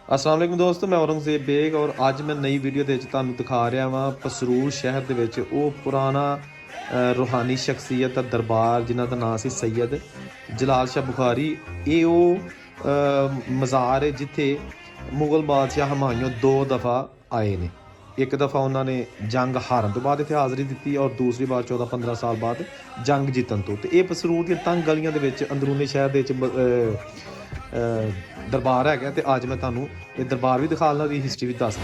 अस्सलाम वालेकुम दोस्तों, मैं औरंगजेब बेग और ਅੱਜ ਮੈਂ ਨਈ ਵੀਡੀਓ ਦੇ ਵਿੱਚ ਤੁਹਾਨੂੰ ਦਿਖਾ ਰਿਹਾ ਵਾਂ ਪਸਰੂਰ ਸ਼ਹਿਰ ਦੇ ਵਿੱਚ ਉਹ ਪੁਰਾਣਾ ਰੂਹਾਨੀ ਸ਼ਖਸੀਅਤ ਦਾ ਦਰਬਾਰ ਜਿਨ੍ਹਾਂ ਦਾ ਨਾਮ ਸੀ ਸੈयद ਜਲਾਲ ਸ਼ਾਹ ਬੁਖਾਰੀ। ਇਹ ਉਹ ਮਜ਼ਾਰ ਹੈ ਜਿੱਥੇ ਮੁਗਲ ਬਾਦਸ਼ਾਹ ਹਮਾਯੂੰ 2 ਦਫਾ ਆਏ ਨੇ। ਇੱਕ ਦਫਾ ਉਹਨਾਂ ਨੇ ਜੰਗ ਹਾਰਨ ਤੋਂ ਬਾਅਦ ਇੱਥੇ ਹਾਜ਼ਰੀ ਦਿੱਤੀ ਔਰ ਦੂਸਰੀ ਵਾਰ 14-15 ਸਾਲ ਬਾਅਦ ਜੰਗ ਜਿੱਤਣ ਤੋਂ। ਤੇ ਇਹ ਪਸਰੂਰ ਦੀਆਂ ਤੰਗ ਗਲੀਆਂ ਦੇ ਵਿੱਚ ਅੰਦਰੂਨੀ ਸ਼ਹਿਰ ਦੇ ਵਿੱਚ ਦਰਬਾਰ ਹੈਗਾ ਤੇ ਅੱਜ ਮੈਂ ਤੁਹਾਨੂੰ ਇਹ ਦਰਬਾਰ ਵੀ ਦਿਖਾ ਲਵਾਂ, ਦੀ ਹਿਸਟਰੀ ਵੀ ਦੱਸ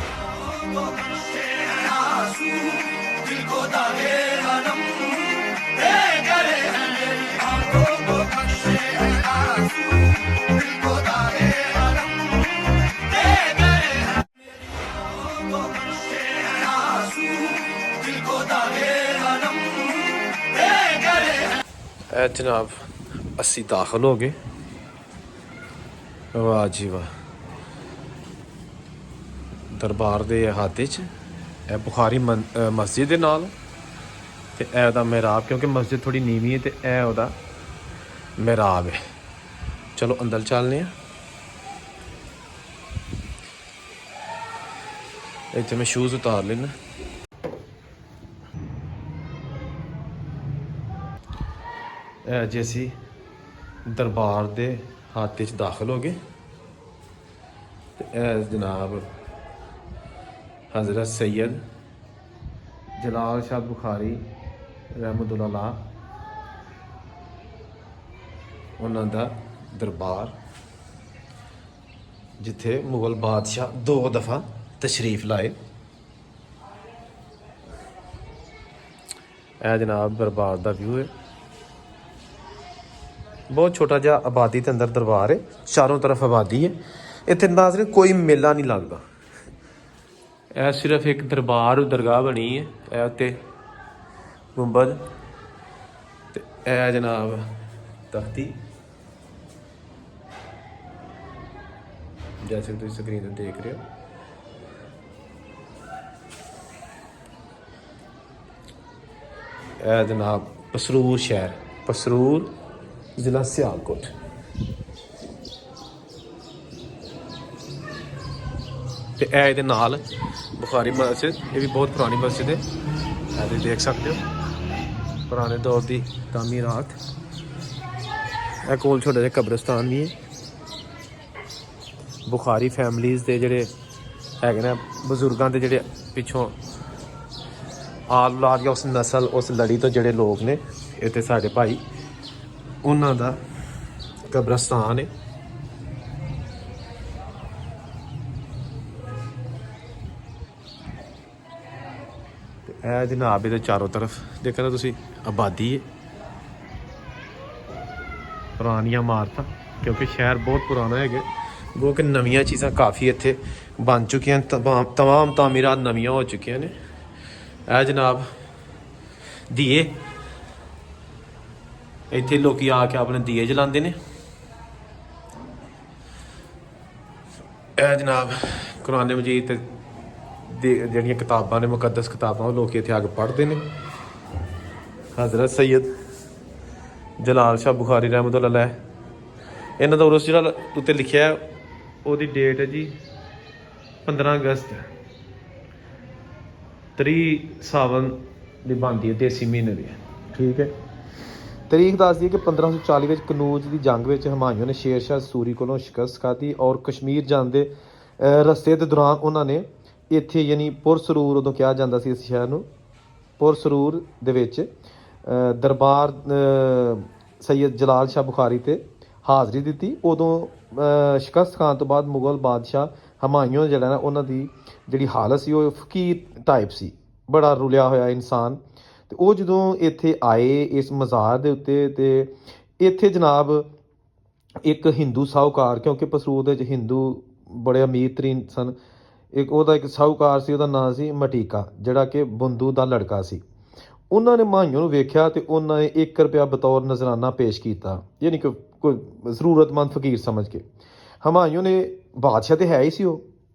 जनाब। अस्सी दाखिल हो गए। वाह जी वाह, दरबार दे हाथे च बुखारी मस्जिद दे नाल ते एदा मेहराब, क्योंकि मस्जिद थोड़ी नीवी है तो यह ओदा मेहराब है। चलो अंदर चलने इत्थे मैं शूज़ उतार लेना। जैसी दरबार दे हाथे च दाखिल हो गए तो जनाब हज़रत सैयद जलाल शाह बुखारी रहमतुल्लाह उन्हां दा दरबार, जिथे मुगल बादशाह 2 दफ़ा तशरीफ लाए। जनाब दरबार का व्यू है। बहुत छोटा जहा आबादी के अंदर दरबार है, चारों तरफ आबादी है। इतने नाज़रीन कोई मेला नहीं लगता, यह सिर्फ एक दरबार दरगाह बनी है। यह उत्ते गुंबद ते यह जनाब तख्ती, जैसे तुम स्क्रीन पर देख रहे हो। यह जनाब पसरूर शहर, पसरूर जिला सियालकोट। ते ए नाल बुखारी मस्जिद, ये भी बहुत पुरानी मस्जिद है, ये देख सकते हो पुराने दौर की तामीरात। ए कोल छोटा जिहा कब्रिस्तान भी है। बुखारी फैमिलीज़ के जिहड़े हैगे ने बजुर्गों के जिहड़े पिछों आल औलाद या उस नस्ल उस लड़ी तो जिहड़े लोग ने इत्थे साडे भाई उन्हां दा कब्रिस्तान है। ए जनाब इहदे चारों तरफ देखो तुसीं आबादी है, पुरानियां इमारतां, क्योंकि शहर बहुत पुराना है। वो कि नवीं चीज़ां काफ़ी इत्थे बन चुकियां, तमाम तामीरात नवीं हो चुकियां ने। ए जनाब दिए, इत्थे लोग आके अपने दिए जलाते हैं। जनाब कुरान मजीद जड़ियाँ किताबां ने मुकद्दस किताबां वो लोग इत्थे आके पढ़ते हैं। हज़रत सैयद जलाल शाह बुखारी रहमतुल्लाह, इन्हां दा उर्स जिहड़ा उत्ते लिखिया है उसदी डेट है जी 15 अगस्त 3 सावन दी बनदी है, देसी महीने दी। ठीक है, तरीक दसदी है कि 1540 में कनूज की जंग में हमायूं ने शेर शाह सूरी को शिकस्त खाधी और कश्मीर जाते रस्ते के दौरान उन्होंने इत्थे यानी पुरसरूर उदों कहा जाता सी इस शहर में, पुरसरूर दे विच दरबार सैयद जलाल शाह बुखारी ते हाज़री दी। उदों शिकस्त खान तो बाद मुगल बादशाह हमायूं जिहड़ा ना उन्हां दी जिहड़ी हालत सी वो फकीर टाइप सी, बड़ा रुलिया होया इंसान। तो वो जदों इत्थे आए इस मज़ार के उत्ते ते इत्थे जनाब एक हिंदू साहूकार, क्योंकि पसरूर दे हिंदू बड़े अमीर तरीन सन, एक ओहदा एक साहूकार सी, ओहदा नाम सी मटीका, जिहड़ा कि बंधु का लड़का सी। उन्होंने हमायूं नूं वेख्या तो उन्होंने 1 रुपया बतौर नजराना पेश किया, यानी कि कोई ज़रूरतमंद फकीर समझ के। हमायूं ने बादशाह तो है ही सी,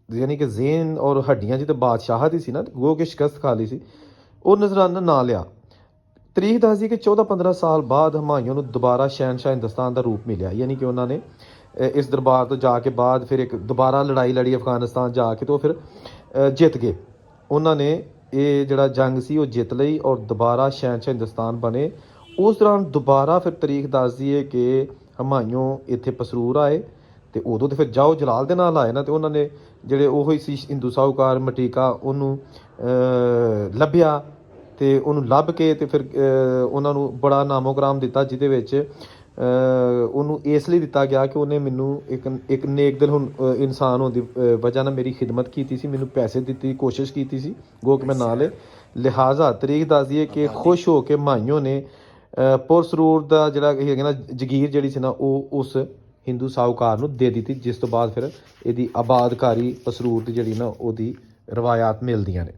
यानी कि जेन और हड्डियां जी तो बादशाह ही सी ना, गो के शिकस्त खा ली सी, वो नजराना ना लिया। तरीक दसदी कि 14-15 साल बाद हमायूं नूं दोबारा शहनशाह हिंदुस्तान का रूप मिलिया, यानी कि उन्होंने ਇਸ ਦਰਬਾਰ ਤੋਂ ਜਾ ਕੇ ਬਾਅਦ ਫਿਰ ਇੱਕ ਦੁਬਾਰਾ ਲੜਾਈ ਲੜੀ ਅਫਗਾਨਿਸਤਾਨ ਜਾ ਕੇ, ਤੇ ਉਹ ਫਿਰ ਜਿੱਤ ਗਏ। ਉਹਨਾਂ ਨੇ ਇਹ ਜਿਹੜਾ ਜੰਗ ਸੀ ਉਹ ਜਿੱਤ ਲਈ ਔਰ ਦੁਬਾਰਾ ਸ਼ਹਿਨਸ਼ਾਹ ਹਿੰਦੁਸਤਾਨ ਬਣੇ। ਉਸ ਦੌਰਾਨ ਦੁਬਾਰਾ ਫਿਰ ਤਾਰੀਖ ਦੱਸਦੀ ਹੈ ਕਿ ਹਮਾਯੂੰ ਇੱਥੇ ਪਸਰੂਰ ਆਏ, ਤੇ ਉਦੋਂ ਤੇ ਫਿਰ ਜਾਓ ਜਲਾਲ ਦੇ ਨਾਲ ਆਏ ਨਾ, ਤੇ ਉਹਨਾਂ ਨੇ ਜਿਹੜੇ ਉਹ ਹੀ ਸੀ ਹਿੰਦੂ ਸਾਹੂਕਾਰ ਮਟੀਕਾ, ਉਹਨੂੰ ਲੱਭਿਆ, ਤੇ ਉਹਨੂੰ ਲੱਭ ਕੇ ਤੇ ਫਿਰ ਉਹਨਾਂ ਨੂੰ ਬੜਾ ਨਾਮੋਗ੍ਰਾਮ ਦਿੱਤਾ, ਜਿਹਦੇ ਵਿੱਚ ਉਹਨੂੰ ਇਸ ਲਈ ਦਿੱਤਾ ਗਿਆ ਕਿ ਉਹਨੇ ਮੈਨੂੰ ਇੱਕ ਨੇਕ ਦਿਲ ਇਨਸਾਨ ਹੋਣ ਦੀ ਵਜ੍ਹਾ ਨਾਲ ਮੇਰੀ ਖਿਦਮਤ ਕੀਤੀ ਸੀ, ਮੈਨੂੰ ਪੈਸੇ ਦਿੱਤੀ, ਕੋਸ਼ਿਸ਼ ਕੀਤੀ ਸੀ, ਗੋ ਕਿ ਮੈਂ ਨਾਲ ਲਿਹਾਜ਼ਾ ਤਰੀਕ ਦੱਸਦੀ ਹੈ ਕਿ ਖੁਸ਼ ਹੋ ਕੇ ਹਮਾਯੂੰ ਨੇ ਪੁਰਸਰੂਰ ਦਾ ਜਿਹੜਾ ਹੈਗਾ ਨਾ ਜਗੀਰ ਜਿਹੜੀ ਸੀ ਨਾ, ਉਹ ਉਸ ਹਿੰਦੂ ਸਾਹੂਕਾਰ ਨੂੰ ਦੇ ਦਿੱਤੀ, ਜਿਸ ਤੋਂ ਬਾਅਦ ਫਿਰ ਇਹਦੀ ਆਬਾਦਕਾਰੀ ਪਸਰੂਰ ਦੀ ਜਿਹੜੀ ਨਾ ਉਹਦੀ ਰਵਾਇਤ ਮਿਲਦੀਆਂ ਨੇ।